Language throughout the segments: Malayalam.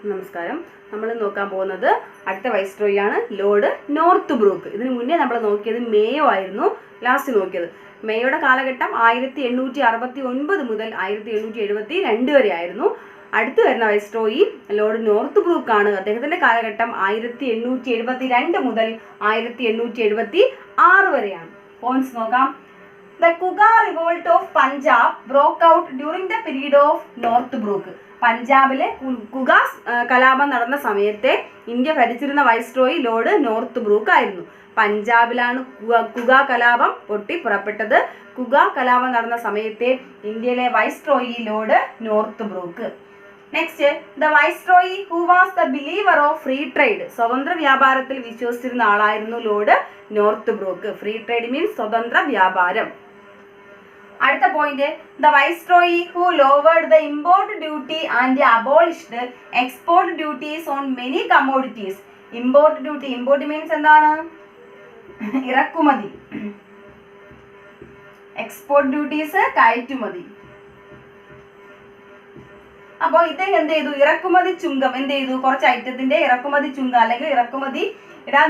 നമസ്കാരം. നമ്മൾ നോക്കാൻ പോകുന്നത് അടുത്ത വൈസ്രോയിയാണ് ലോർഡ് നോർത്ത് ബ്രൂക്ക്. ഇതിനു മുന്നേ നമ്മൾ നോക്കിയത് മേയോ ആയിരുന്നു, ലാസ്റ്റ് നോക്കിയത്. മേയോയുടെ കാലഘട്ടം 1869 മുതൽ 1872 വരെ ആയിരുന്നു. അടുത്ത് വരുന്ന വൈസ്രോയി ലോർഡ് നോർത്ത് ബ്രൂക്ക് ആണ്. അദ്ദേഹത്തിന്റെ കാലഘട്ടം 1872 മുതൽ 1876 വരെയാണ്. പോയിന്റ്സ് നോക്കാം. The Kuga revolt of Punjab broke out during the period of North Brook. പഞ്ചാബിലെ കുഗ കലാപം നടന്ന സമയത്തെ ഇന്ത്യ ഭരിച്ചിരുന്ന വൈസ്രോയി ലോർഡ് നോർത്ത് ബ്രൂക്ക് ആയിരുന്നു. പഞ്ചാബിലാണ് കുഗ കലാപം പൊട്ടി പുറപ്പെട്ടത്. കുഗ കലാപം നടന്ന സമയത്തെ ഇന്ത്യയിലെ viceroy Lord Northbrook. Next, the viceroy who was the believer of free trade. സ്വതന്ത്ര വ്യാപാരത്തിൽ വിശ്വസിച്ചിരുന്ന ആളായിരുന്നു Lord north brook. Free trade means സ്വതന്ത്ര വ്യാപാരം. അടുത്ത point, the viceroy who lowered the import duty and abolished export duties on many commodities. Import duty, import means എന്താണ്? ഇറക്കുമതി. എക്സ്പോർട്ട് ഡ്യൂട്ടീസ് കയറ്റുമതി. അപ്പോൾ ഇദ്ദേഹം എന്ത് ചെയ്തു? ഇറക്കുമതി ചുങ്കം എന്ത് ചെയ്തു? കുറച്ച് ഐറ്റത്തിന്റെ ഇറക്കുമതി ചുങ്കം അല്ലെങ്കിൽ ഇറക്കുമതി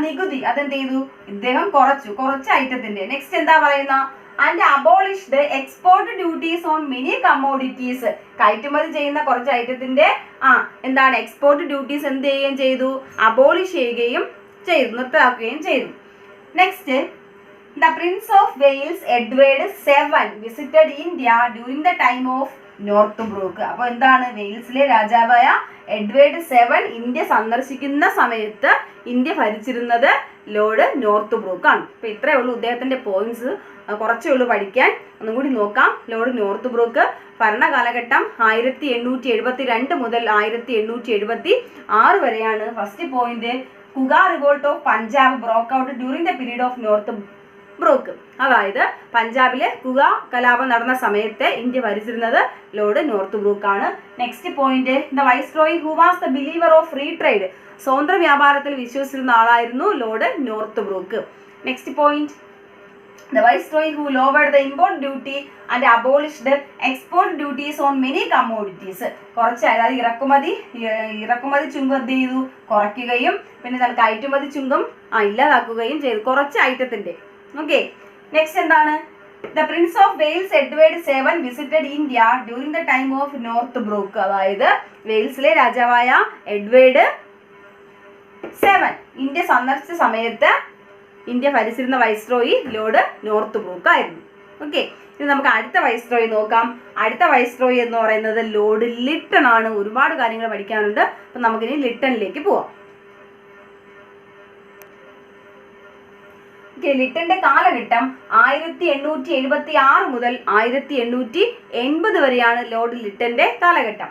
നികുതി അതെന്ത് ചെയ്തു? ഇദ്ദേഹം കുറച്ച് ഐറ്റത്തിന്റെ. നെക്സ്റ്റ് എന്താ പറയുന്ന? And abolished export duties on many commodities. കയറ്റുമതി ചെയ്യുന്ന കുറച്ച് ഐറ്റത്തിന്റെ എന്താണ് എക്സ്പോർട്ട് ഡ്യൂട്ടീസ് എന്ത് ചെയ്യുകയും ചെയ്തു? അബോളിഷ് ചെയ്യുകയും ചെയ്തു, നിർത്തലാക്കുകയും ചെയ്തു. Next, the Prince of Wales Edward 7 visited India during the time of north brook. അപ്പോൾ എന്താണ്? വെയിൽസിലെ രാജാവായ എഡ്വേർഡ് 7 ഇന്ത്യ സന്ദർശിക്കുന്ന സമയത്ത് ഇന്ത്യ ഭരിച്ചിരുന്നത് ലോർഡ് നോർത്ത് ബ്രൂക്ക് ആണ്. അപ്പോൾ ഇത്രയേ ഉള്ളൂ ഇദ്ദേഹത്തിന്റെ പോയിന്റ്സ്, കുറച്ചേ ഉള്ളൂ പഠിക്കാൻ. ഒന്നും കൂടി നോക്കാം. ലോർഡ് നോർത്ത് ബ്രൂക്ക് ഭരണകാലഘട്ടം 1872 മുതൽ 1876 വരെയാണ്. First point, Kuka revolt of Punjab broke out during the period of Northbrook. അതായത് പഞ്ചാബിലെ കുഗ കലാപം നടന്ന സമയത്ത് ഇന്ത്യ ഭരിച്ചിരുന്നത് ലോർഡ് നോർത്ത് ബ്രൂക്ക് ആണ്. Next point, the viceroy who was the believer of free trade. സ്വതന്ത്ര വ്യാപാരത്തിൽ വിശ്വസിച്ചിരുന്ന ആളായിരുന്നു Lord Northbrook. Next point, the viceroy who lowered the import duty and abolished export duties on many commodities. കുറച്ച് അതായത് ഇറക്കുമതി ചുങ്കം എന്ത് ചെയ്തു? കുറയ്ക്കുകയും പിന്നെ കയറ്റുമതി ചുങ്കം ഇല്ലാതാക്കുകയും ചെയ്തു കുറച്ച് ഐറ്റത്തിന്റെ. ഓക്കെ, നെക്സ്റ്റ് എന്താണ്? The Prince of Wales Edward 7 visited India during the time of Northbrook. അതായത് വെയിൽസിലെ രാജാവായ എഡ്വേർഡ് 7 ഇന്ത്യ സന്ദർശിച്ച സമയത്ത് ഇന്ത്യ ഭരിച്ചിരുന്ന വൈസ്രോയി ലോർഡ് നോർത്ത് ബ്രൂക്ക് ആയിരുന്നു. ഓക്കെ, ഇനി നമുക്ക് അടുത്ത വൈസ്രോയി നോക്കാം. അടുത്ത വൈസ്രോയി എന്ന് പറയുന്നത് ലോർഡ് ലിട്ടൺ ആണ്. ഒരുപാട് കാര്യങ്ങൾ പഠിക്കാനുണ്ട്. അപ്പം നമുക്കിനി ലിട്ടണിലേക്ക് പോവാം. ഓക്കെ, ലിട്ടന്റെ കാലഘട്ടം 1876 മുതൽ 1880 വരെയാണ് ലോർഡ് ലിട്ടന്റെ കാലഘട്ടം.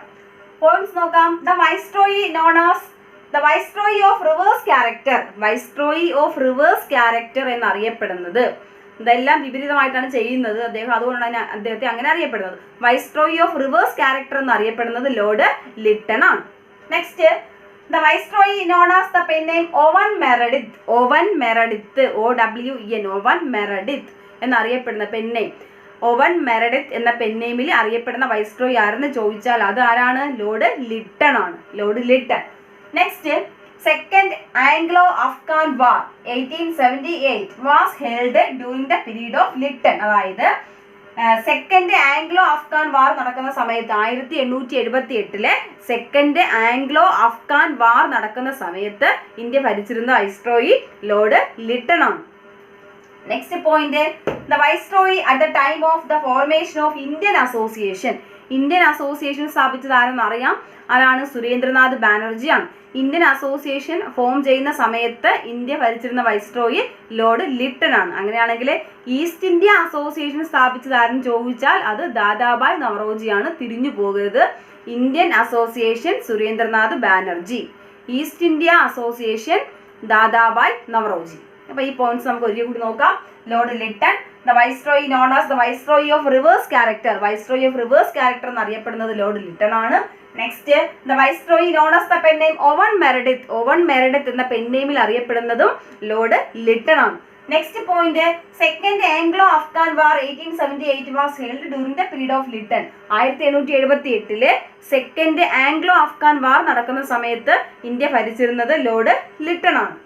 പോയിന്റ്സ് നോക്കാം. The viceroy known as the viceroy of reverse character. Viceroy of reverse character എന്നറിയപ്പെടുന്നത്, ഇതെല്ലാം വിപരീതമായിട്ടാണ് ചെയ്യുന്നത് അദ്ദേഹം, അതുകൊണ്ടാണ് അദ്ദേഹത്തെ അങ്ങനെ അറിയപ്പെടുന്നത്. വൈസ്രോയി ഓഫ് റിവേഴ്സ് ക്യാരക്ടർ എന്നറിയപ്പെടുന്നത് ലോർഡ് ലിട്ടൺ ആണ്. Next, the viceroy known as the pen name Owen Meredith. Owen Meredith, OWEN, Owen Meredith എന്നറിയപ്പെടുന്ന പെൻ നെയിം, ഓവൻ മെറഡിത്ത് എന്ന പെൻ നെയിമിൽ അറിയപ്പെടുന്ന വൈസ്രോയി ആരെന്ന് ചോദിച്ചാൽ അത് ആരാണ്? ലോർഡ് ലിട്ടൺ ആണ്. Lord Lytton. Next, second Anglo Afghan war 1878 was held during the period of Lytton. അതായത് സെക്കൻഡ് ആംഗ്ലോ അഫ്ഗാൻ വാർ നടക്കുന്ന സമയത്ത് 1878 സെക്കൻഡ് ആംഗ്ലോ അഫ്ഗാൻ വാർ നടക്കുന്ന സമയത്ത് ഇന്ത്യ ഭരിച്ചിരുന്ന വൈസ്രോയി ലോർഡ് ലിട്ടൺ ആണ്. Next point, the viceroy at the time of the formation of Indian association. Indian association സ്ഥാപിച്ചത് ആരെന്ന് അറിയാം? അതാണ് സുരേന്ദ്രനാഥ് ബാനർജി ആണ്. ഇന്ത്യൻ അസോസിയേഷൻ ഫോം ചെയ്യുന്ന സമയത്ത് ഇന്ത്യ ഭരിച്ചിരുന്ന വൈസ്രോയി ലോർഡ് ലിട്ടൺ ആണ്. അങ്ങനെയാണെങ്കിൽ ഈസ്റ്റ് ഇന്ത്യ അസോസിയേഷൻ സ്ഥാപിച്ചത് ആരെന്ന് ചോദിച്ചാൽ അത് ദാദാബായ് നവറോജിയാണ്. തിരിഞ്ഞു പോകരുത്. Indian association Surendranath Banerjee, East India association Dadabhai Naoroji. അപ്പോൾ ഈ പോയിന്റ്സ് നമുക്ക് ഒരിക്കൽ കൂടി നോക്കാം. Lord Lytton, the viceroy known as the viceroy of reverse character. Viceroy of reverse character എന്നറിയപ്പെടുന്നത് ലോർഡ് ലിട്ടൺ ആണ്. Next, the viceroy known as the pen name Owen Meredith. Owen Meredith എന്ന പെൻ നെയിമിൽ അറിയപ്പെടുന്നതും ലോർഡ് ലിട്ടൺ ആണ്. Next point, second Anglo Afghan war 1878 was held during the period of Lytton. 1878 second Anglo Afghan war നടക്കുന്ന സമയത്ത് ഇന്ത്യ ഭരിച്ചിരുന്നത് ലോർഡ് ലിട്ടൺ ആണ്.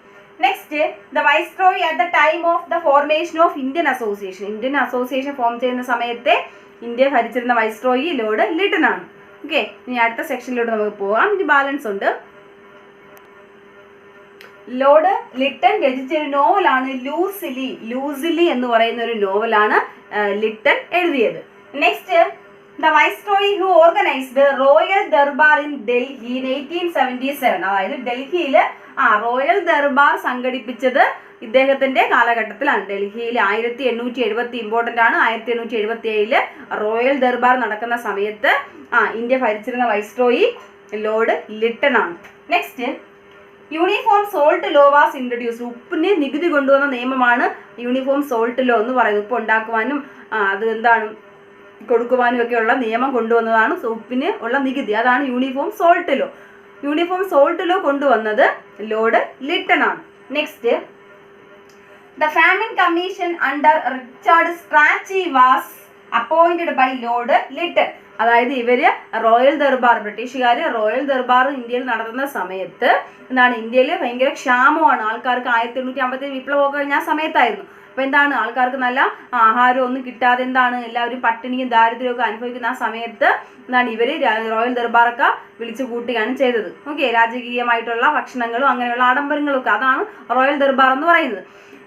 Next, the viceroy at the time of the formation of Indian association. Indian association form ചെയ്യുന്ന സമയത്തെ ഇന്ത്യ ഭരിച്ചിരുന്ന വൈസ്രോയി ലോർഡ് ലിട്ടൺ ആണ്. ഓക്കെ, ഇനി അടുത്ത സെക്ഷനിലോട്ട് നമുക്ക് പോകാം. ഇനി ബാലൻസ് ഉണ്ട്. ലോർഡ് ലിട്ടൺ രചിച്ചൊരു നോവലാണ് ലൂസിലി. ലൂസിലി എന്ന് പറയുന്ന ഒരു നോവലാണ് ലിട്ടൺ എഴുതിയത്. Next, the viceroy who organised royal durbar in Delhi in 1877. അതായത് ഡൽഹിയിൽ റോയൽ ദർബാർ സംഘടിപ്പിച്ചത് ഇദ്ദേഹത്തിന്റെ കാലഘട്ടത്തിലാണ്. ഡൽഹിയിൽ 1870 ഇമ്പോർട്ടന്റ് ആണ്. 1877 റോയൽ ദർബാർ നടക്കുന്ന സമയത്ത് ഇന്ത്യ ഭരിച്ചിരുന്ന വൈസ്രോയി ലോർഡ് ലിട്ടൺ ആണ്. Next, uniform salt law was introduce. ഉപ്പിന് നികുതി കൊണ്ടുവന്ന നിയമമാണ് യൂണിഫോം സോൾട്ട് ലോ എന്ന് പറയുന്നത്. ഉപ്പ് ഉണ്ടാക്കുവാനും അത് എന്താണ് കൊടുക്കുവാനും ഒക്കെയുള്ള നിയമം കൊണ്ടുവന്നതാണ് ഉപ്പിന് ഉള്ള നികുതി. അതാണ് uniform salt law. Uniform salt law കൊണ്ടുവന്നത് ലോർഡ് ലിട്ടൺ ആണ്. Next, the famine commission under Richard Strachey was appointed by Lord Lytton. അതായത് ഇവര് റോയൽ ദർബാർ, ബ്രിട്ടീഷുകാർ റോയൽ ദർബാർ ഇന്ത്യയിൽ നടത്തുന്ന സമയത്ത് എന്താണ്, ഇന്ത്യയിൽ ഭയങ്കര ക്ഷാമമാണ്. ആൾക്കാർക്ക് 1857 വിപ്ലവമൊക്കെ കഴിഞ്ഞ ആ സമയത്തായിരുന്നു. അപ്പോൾ എന്താണ്, ആൾക്കാർക്ക് നല്ല ആഹാരം ഒന്നും കിട്ടാതെ എന്താണ് എല്ലാവരും പട്ടിണിയും ദാരിദ്ര്യവും ഒക്കെ അനുഭവിക്കുന്ന ആ സമയത്ത് എന്താണ് ഇവര് റോയൽ ദർബാറൊക്കെ വിളിച്ചു കൂട്ടുകയാണ് ചെയ്തത്. ഓക്കെ, രാജകീയമായിട്ടുള്ള ഭക്ഷണങ്ങളും അങ്ങനെയുള്ള ആഡംബരങ്ങളും ഒക്കെ, അതാണ് റോയൽ ദർബാർ എന്ന് പറയുന്നത്.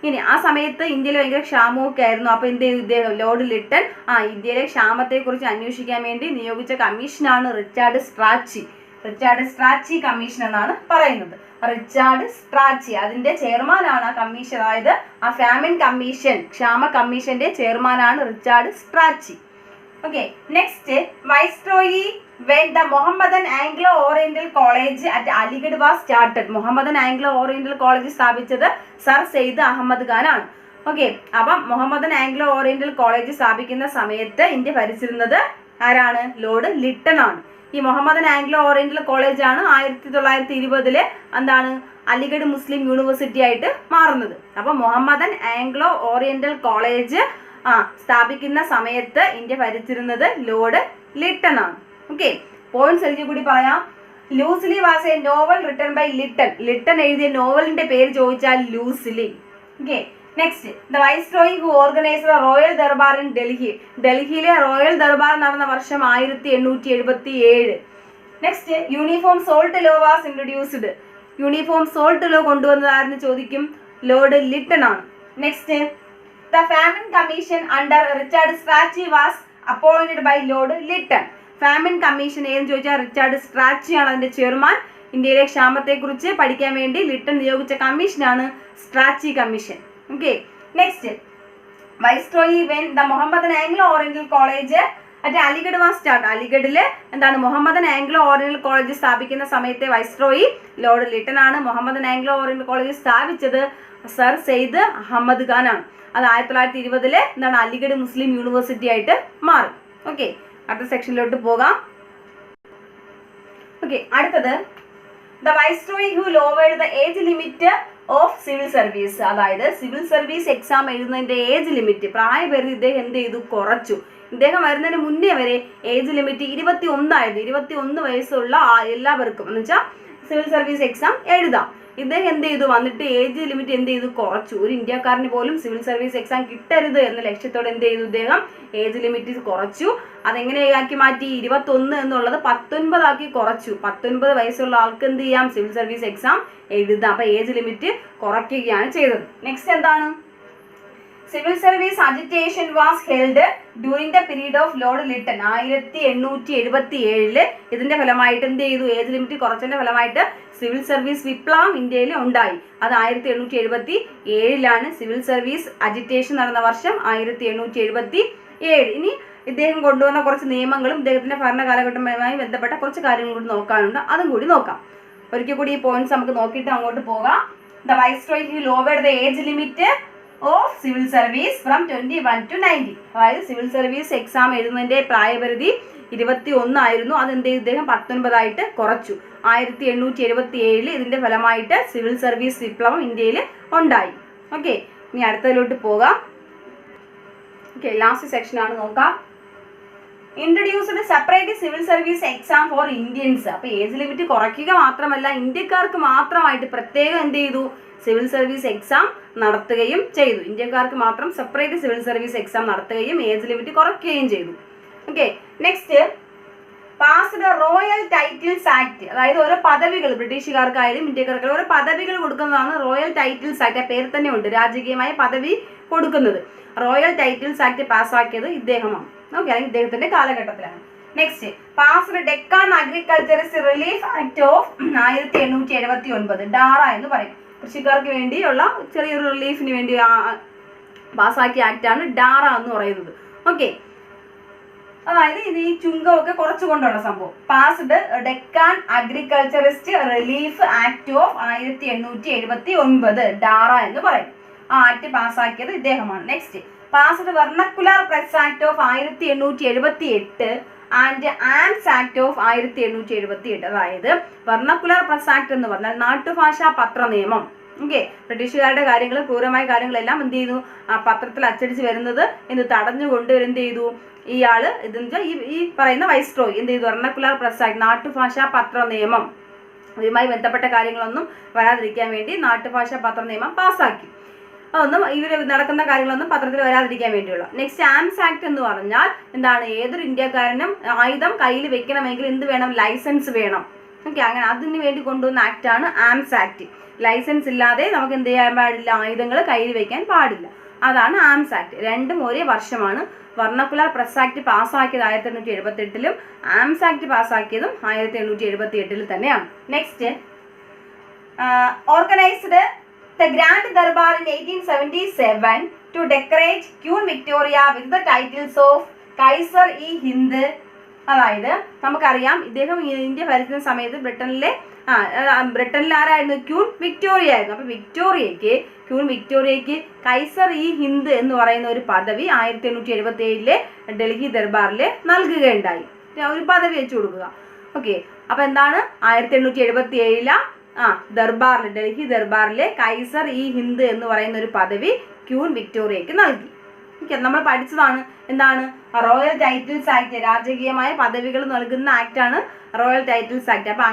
ഇനി ആ സമയത്ത് ഇന്ത്യയിൽ ഭയങ്കര ക്ഷാമമൊക്കെ ആയിരുന്നു. അപ്പോൾ എന്ത് ചെയ്തു ഇദ്ദേഹം, ലോർഡ് ലിട്ടൺ ഇന്ത്യയിലെ ക്ഷാമത്തെക്കുറിച്ച് അന്വേഷിക്കാൻ വേണ്ടി നിയോഗിച്ച കമ്മീഷനാണ് Richard Strachey. Richard Strachey commission എന്നാണ് പറയുന്നത്. റിച്ചാർഡ് സ്ട്രാച്ചി അതിന്റെ ചെയർമാനാണ് ആ കമ്മീഷൻ. അതായത് ആ ഫാമിൻ കമ്മീഷൻ, ക്ഷാമ കമ്മീഷന്റെ ചെയർമാനാണ് Richard Strachey. Okay, next, viceroy when the Mohammedan Anglo-Oriental College at Aligarh was started. Mohammedan Anglo-Oriental College സ്ഥാപിച്ചത് സർ സെയ്ദ് അഹമ്മദ് ഖാൻ ആണ്. ഓക്കെ, അപ്പം മുഹമ്മദൻ ആംഗ്ലോ ഓറിയന്റൽ കോളേജ് സ്ഥാപിക്കുന്ന സമയത്ത് ഇന്ത്യ ഭരിച്ചിരുന്നത് ആരാണ്, ലോർഡ് ലിട്ടൺ ആണ്. ഈ മുഹമ്മദൻ ആംഗ്ലോ ഓറിയന്റൽ കോളേജ് ആണ് 1920 എന്താണ് അലിഗഡ് മുസ്ലിം യൂണിവേഴ്സിറ്റി ആയിട്ട് മാറുന്നത്. അപ്പൊ മുഹമ്മദൻ ആംഗ്ലോ ഓറിയന്റൽ കോളേജ് സ്ഥാപിക്കുന്ന സമയത്ത് ഇന്ത്യ ഭരിച്ചിരുന്നത് ലോർഡ് ലിട്ടൺ ആണ്. ഓക്കെ, പോയിന്റ്സ് ഒരിക്കൽ കൂടി പറയാം. Lucile was a novel written by Lytton. Lytton എഴുതിയ നോവലിന്റെ പേര് ചോദിച്ചാൽ Lucile. Okay, next, the viceroy who organised royal durbar in Delhi. ഡൽഹിയിലെ റോയൽ ദർബാർ നടന്ന വർഷം 1877. Next, uniform salt law was introduced. Uniform salt law കൊണ്ടുവന്നതാരെന്ന് ചോദിക്കും, ലോർഡ് ലിട്ടൺ ആണ്. Next, the famine commission under Richard Strachey was appointed by Lord Lytton. Famine commission ഏതെന്ന് ചോദിച്ചാൽ റിച്ചാർഡ് സ്ട്രാച്ചി ആണ് അതിന്റെ ചെയർമാൻ. ഇന്ത്യയിലെ ക്ഷാമത്തെക്കുറിച്ച് പഠിക്കാൻ വേണ്ടി ലിട്ടൺ നിയോഗിച്ച കമ്മീഷനാണ് Strachey commission. Okay, next, viceroy when the Muhammadan Anglo Oriental college at Aligarh was start. അലിഗഡിൽ എന്താണ് മുഹമ്മദൻ ആംഗ്ലോ ഓറിയന്റൽ കോളേജ് സ്ഥാപിക്കുന്ന സമയത്തെ വൈസ്രോയി ലോർഡ് ലിട്ടൺ ആണ്. മുഹമ്മദൻ ആംഗ്ലോ ഓറിയന്റൽ കോളേജ് സ്ഥാപിച്ചത് സർ സെയ്ദ് അഹമ്മദ് ഖാൻ ആണ്. അത് 1920 എന്താണ് അലിഗഡ് മുസ്ലിം യൂണിവേഴ്സിറ്റി ആയിട്ട് മാറി. ഓക്കെ, അടുത്ത സെക്ഷനിലോട്ട് പോകാം. ഓക്കെ, അടുത്തത്, the viceroy who lowered the age limit of civil service. അതായത് സിവിൽ സർവീസ് എക്സാം എഴുതുന്നതിന്റെ ഏജ് ലിമിറ്റ്, പ്രായപരിധി ഇദ്ദേഹം എന്ത് ചെയ്തു, കുറച്ചു. ഇദ്ദേഹം വരുന്നതിന് മുന്നേ വരെ ഏജ് ലിമിറ്റ് 21 ആയിരുന്നു. 21 വയസ്സുള്ള എല്ലാവർക്കും എന്ന് വെച്ചാൽ സിവിൽ സർവീസ് എക്സാം എഴുതാം. ഇദ്ദേഹം എന്ത് ചെയ്തു, വന്നിട്ട് ഏജ് ലിമിറ്റ് എന്ത് ചെയ്തു, കുറച്ചു. ഒരു ഇന്ത്യക്കാരന് പോലും സിവിൽ സർവീസ് എക്സാം കിട്ടരുത് എന്ന ലക്ഷ്യത്തോടെ എന്ത് ചെയ്തു, ഇദ്ദേഹം ഏജ് ലിമിറ്റ് കുറച്ചു. അതെങ്ങനെയാക്കി മാറ്റി, 21 എന്നുള്ളത് 19 ആക്കി കുറച്ചു. 19 വയസ്സുള്ള ആൾക്ക് എന്ത് ചെയ്യാം, സിവിൽ സർവീസ് എക്സാം എഴുതാം. അപ്പൊ ഏജ് ലിമിറ്റ് കുറയ്ക്കുകയാണ് ചെയ്തത്. നെക്സ്റ്റ് എന്താണ്, civil service agitation was held during the period of Lord Lytton. 1877 ഇതിന്റെ ഫലമായിട്ട് എന്ത് ചെയ്തു, ഏജ് ലിമിറ്റ് കുറച്ചതിന്റെ ഫലമായിട്ട് സിവിൽ സർവീസ് വിപ്ലവം ഇന്ത്യയിൽ ഉണ്ടായി. അത് 1877 സിവിൽ സർവീസ് അജിറ്റേഷൻ നടന്ന വർഷം 1877. ഇനി ഇദ്ദേഹം കൊണ്ടുവന്ന കുറച്ച് നിയമങ്ങളും ഇദ്ദേഹത്തിന്റെ ഭരണ കാലഘട്ടവുമായി ബന്ധപ്പെട്ട കുറച്ച് കാര്യങ്ങൾ കൂടി നോക്കാനുണ്ട്, അതും കൂടി നോക്കാം. ഒരിക്കൽ കൂടി ഈ പോയിന്റ്സ് നമുക്ക് നോക്കിയിട്ട് അങ്ങോട്ട് പോകാം. The viceroy lowered the age limit of civil service from 21 to 90. അതായത് സിവിൽ സർവീസ് എക്സാം എഴുതുന്നതിന്റെ പ്രായപരിധി 21 ആയിരുന്നു. അതെന്ത് ചെയ്തു, ഇദ്ദേഹം 19 ആയിട്ട് കുറച്ചു. 1877 ഇതിന്റെ ഫലമായിട്ട് സിവിൽ സർവീസ് വിപ്ലവം ഇന്ത്യയിൽ ഉണ്ടായി. ഓക്കെ, ഇനി അടുത്തതിലോട്ട് പോകാം. ഓക്കെ, ലാസ്റ്റ് സെക്ഷനാണ് നോക്കാം. Introduced separate civil service exam for Indians. അപ്പോൾ ഏജ് ലിമിറ്റ് കുറയ്ക്കുക മാത്രമല്ല, ഇന്ത്യക്കാർക്ക് മാത്രമായിട്ട് പ്രത്യേകം എന്ത് ചെയ്തു, സിവിൽ സർവീസ് എക്സാം നടത്തുകയും ചെയ്തു. ഇന്ത്യക്കാർക്ക് മാത്രം സെപ്പറേറ്റ് സിവിൽ സർവീസ് എക്സാം നടത്തുകയും ഏജ് ലിമിറ്റ് കുറയ്ക്കുകയും ചെയ്തു. Okay, next passed royal titles act. അതായത് ഓരോ പദവികൾ ബ്രിട്ടീഷുകാർക്കായാലും ഇന്ത്യക്കാർക്കായാലും ഓരോ പദവികൾ കൊടുക്കുന്നതാണ് റോയൽ ടൈറ്റിൽസ് ആക്ട്. ആ പേര് തന്നെ ഉണ്ട്, രാജകീയമായ പദവി കൊടുക്കുന്നത്. റോയൽ ടൈറ്റിൽസ് ആക്ട് പാസ്സാക്കിയത് ഇദ്ദേഹമാണ്. ഓക്കെ, അല്ലെങ്കിൽ ഇദ്ദേഹത്തിന്റെ കാലഘട്ടത്തിലാണ്. Next passed Deccan agriculturist relief act of 1879. ഡാറ എന്ന് പറയും. കൃഷിക്കാർക്ക് വേണ്ടിയുള്ള ചെറിയൊരു റിലീഫിന് വേണ്ടി പാസ്സാക്കിയ ആക്ടാണ് ഡാറ എന്ന് പറയുന്നത്. ഓക്കെ, അതായത് ഇത് ഈ ചുങ്കമൊക്കെ കുറച്ചുകൊണ്ടുള്ള സംഭവം. Passed Deccan agriculturist relief act of 1879, ഡാറ എന്ന് പറയും. ആ ആക്ട് പാസ്സാക്കിയത് ഇദ്ദേഹമാണ്. Next passed vernacular press act of 1878 and arms act of 1878. അതായത് വെർണക്കുലർ പ്രസ് ആക്ട് എന്ന് പറഞ്ഞാൽ നാട്ടുഭാഷാ പത്ര നിയമം. ഓക്കെ, ബ്രിട്ടീഷുകാരുടെ കാര്യങ്ങൾ, ക്രൂരമായ കാര്യങ്ങളെല്ലാം എന്ത് ചെയ്തു, ആ പത്രത്തിൽ അച്ചടിച്ച് വരുന്നത് എന്ന് തടഞ്ഞുകൊണ്ട് എന്ത് ചെയ്തു, ഇയാള് ഇതെന്ന് വെച്ചാൽ ഈ പറയുന്ന വൈസ്രോയ് എന്ത് ചെയ്തു, വെർണക്കുലർ പ്രസ് ആക്ട് നാട്ടുഭാഷാ പത്ര നിയമം, ഇതുമായി ബന്ധപ്പെട്ട കാര്യങ്ങളൊന്നും വരാതിരിക്കാൻ വേണ്ടി നാട്ടുഭാഷാ പത്ര നിയമം പാസ്സാക്കി. അതൊന്നും ഇവർ നടക്കുന്ന കാര്യങ്ങളൊന്നും പത്രത്തിൽ വരാതിരിക്കാൻ വേണ്ടിയുള്ള. നെക്സ്റ്റ് ആംസ് ആക്ട് എന്ന് പറഞ്ഞാൽ എന്താണ്, ഏതൊരു ഇന്ത്യക്കാരനും ആയുധം കയ്യിൽ വെക്കണമെങ്കിൽ എന്ത് വേണം, ലൈസൻസ് വേണം. ഓക്കെ, അങ്ങനെ അതിന് വേണ്ടി കൊണ്ടുവന്ന ആക്ടാണ് ആംസ് ആക്ട്. ലൈസൻസ് ഇല്ലാതെ നമുക്ക് എന്ത് ചെയ്യാൻ പാടില്ല, ആയുധങ്ങൾ കയ്യിൽ വെക്കാൻ പാടില്ല. അതാണ് ആംസ് ആക്ട്. രണ്ടും ഒരേ വർഷമാണ്. വെർണക്കുലർ പ്രസ് ആക്ട് പാസ്സാക്കിയത് 1878-ലും ആംസ് ആക്ട് പാസ്സാക്കിയതും 1878-ൽ തന്നെയാണ്. Next organised the Grand Darbar in 1877 to decorate Queen Victoria with the titles of Kaiser e Hind. അതായത് നമുക്കറിയാം ഇദ്ദേഹം ഇന്ത്യ ഭരിക്കുന്ന സമയത്ത് ബ്രിട്ടനിൽ ആരായിരുന്നു, ക്യൂൻ വിക്ടോറിയ ആയിരുന്നു. അപ്പോൾ ക്യൂൻ വിക്ടോറിയയ്ക്ക് കൈസർ ഇ ഹിന്ദ് എന്ന് പറയുന്ന ഒരു പദവി 1877-ലെ ഡൽഹി ദർബാറിൽ നൽകുകയുണ്ടായി. ഒരു പദവി വെച്ചു കൊടുക്കുക. ഓക്കെ, അപ്പോൾ എന്താണ് 1877 ദർബാറിൽ, ഡൽഹി ദർബാറിലെ കൈസർ ഇ ഹിന്ദ് എന്ന് പറയുന്ന ഒരു പദവി ക്യൂൻ വിക്ടോറിയയ്ക്ക് നൽകി. ഓക്കെ, നമ്മൾ പഠിച്ചതാണ് എന്താണ്, റോയൽ ടൈറ്റിൽസ് ആക്ട്. രാജകീയമായ പദവികൾ നൽകുന്ന ആക്ടാണ് റോയൽ ടൈറ്റിൽസ് ആക്ട്. അപ്പോൾ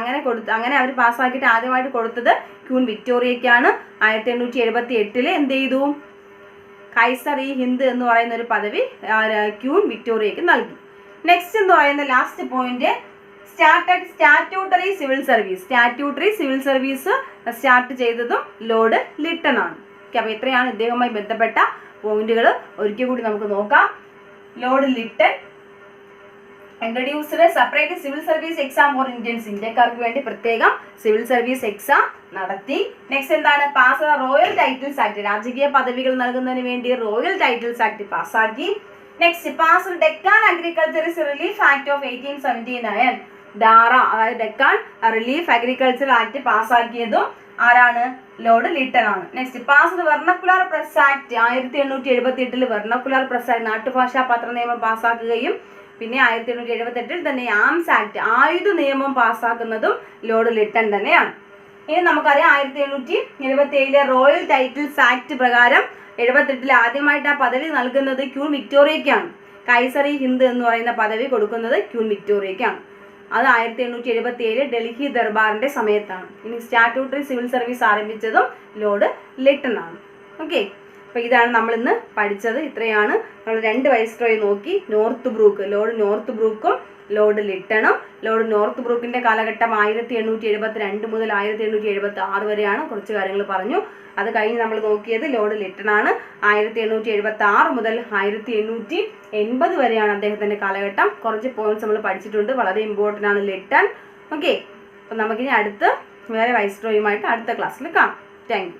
അങ്ങനെ അവർ പാസ്സാക്കിയിട്ട് ആദ്യമായിട്ട് കൊടുത്തത് ക്യൂൻ വിക്ടോറിയയ്ക്കാണ്. 1878-ൽ എന്ത് ചെയ്തു, കൈസർ ഇ ഹിന്ദ് എന്ന് പറയുന്ന ഒരു പദവി ക്യൂൻ വിക്ടോറിയയ്ക്ക് നൽകി. നെക്സ്റ്റ് എന്ന് പറയുന്ന last point, started statutory civil service. Statutory civil service start ചെയ്തതും ലോർഡ് ലിട്ടൺ ആണ്. ഓക്കെ, അപ്പോൾ ഇത്രയാണ് ഇദ്ദേഹവുമായി ബന്ധപ്പെട്ട പോയിന്റുകൾ. ഒരിക്കൽ കൂടി നമുക്ക് നോക്കാം. Lord Lytton introduced separate civil service exam for Indians. ഇന്ത്യക്കാർക്ക് വേണ്ടി പ്രത്യേകം സിവിൽ സർവീസ് എക്സാം നടത്തി. നെക്സ്റ്റ് എന്താണ്, പാസ് റോയൽ ടൈറ്റിൽസ് ആക്ട്. രാജകീയ പദവികൾ നൽകുന്നതിന് വേണ്ടി റോയൽ ടൈറ്റിൽസ് ആക്ട് പാസ്സാക്കി. Next pass Deccan agriculturist relief act of 1879. ഡാറ, അതായത് ഡെക്കാൻ റിലീഫ് അഗ്രികൾച്ചർ ആക്ട് പാസ്സാക്കിയതും ആരാണ്, ലോർഡ് ലിട്ടൺ ആണ്. Next passed vernacular press act 1878-ൽ വെർണക്കുലർ പ്രസ് ആക്ട് നാട്ടുഭാഷാ പത്ര നിയമം പാസ്സാക്കുകയും പിന്നെ 1878-ൽ തന്നെ ആംസ് ആക്ട് ആയുധ നിയമം പാസ്സാക്കുന്നതും ലോർഡ് ലിട്ടൺ തന്നെയാണ്. ഇനി നമുക്കറിയാം 1877-ലെ റോയൽ ടൈറ്റിൽസ് ആക്ട് പ്രകാരം 78-ൽ ആദ്യമായിട്ട് ആ പദവി നൽകുന്നത് ക്യൂൻ വിക്ടോറിയയ്ക്കാണ്. കൈസർ ഇ ഹിന്ദ് എന്ന് പറയുന്ന പദവി കൊടുക്കുന്നത് ക്യൂൻ വിക്ടോറിയയ്ക്കാണ്. അത് 1877 ഡൽഹി ദർബാറിന്റെ സമയത്താണ്. ഇനി സ്റ്റാറ്റ്യൂട്ടറി സിവിൽ സർവീസ് ആരംഭിച്ചതും ലോർഡ് ലിട്ടൺ ആണ്. ഓക്കെ, അപ്പോൾ ഇതാണ് നമ്മൾ ഇന്ന് പഠിച്ചത്. ഇത്രയാണ് നമ്മൾ 2 വൈസ്രോയി നോക്കി. ലോർഡ് നോർത്ത് ബ്രൂക്കും ലോർഡ് ലിട്ടണും. ലോർഡ് നോർത്ത് ബ്രൂക്കിന്റെ കാലഘട്ടം 1872 മുതൽ 1876 വരെയാണ്. കുറച്ച് കാര്യങ്ങൾ പറഞ്ഞു. അത് കഴിഞ്ഞ് നമ്മൾ നോക്കിയത് ലോർഡ് ലിട്ടൺ ആണ്. 1876 മുതൽ 1880 വരെയാണ് അദ്ദേഹത്തിന്റെ കാലഘട്ടം. കുറച്ച് പോയിന്റ്സ് നമ്മൾ പഠിച്ചിട്ടുണ്ട്, വളരെ ഇമ്പോർട്ടൻ്റ് ആണ് ലിട്ടൺ. ഓക്കെ, അപ്പം നമുക്കിനി വേറെ വൈസ്രോയുമായിട്ട് അടുത്ത ക്ലാസ്സിൽ കാണാം. Thank you.